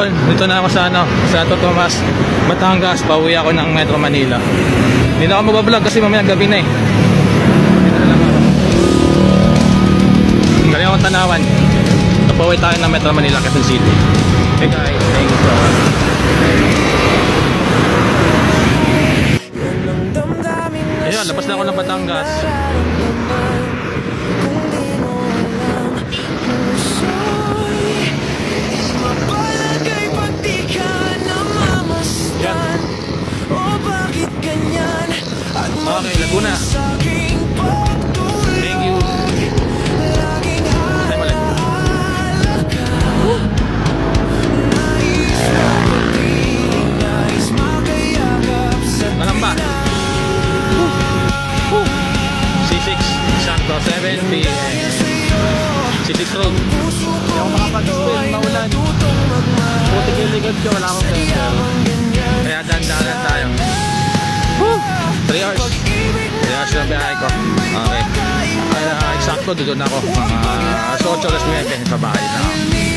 idol, dito na ako sa Santo Tomas, Batangas. Pauwi ako ng Metro Manila. Hindi na ako mabablog kasi mamaya gabi na eh. Galing akong tanawan. Pauwi tayo ng Metro Manila, Quezon City. Hey guys, thank you so much. Ayun, labas na ako ng Batangas. Okay, Laguna. Thank you. Ay, mali. Malamba. C6, sakto, 7 p.m. C6 road. Hindi ako makapag-spin, maulan. Puti kiligod ko, wala akong sensor. Kaya dandanan tayo. 3 hours. 3 hours na biyahe ko. Okay. Kaya eksakto, doon ako. Mga 8 oras 9 sa bahay na ako.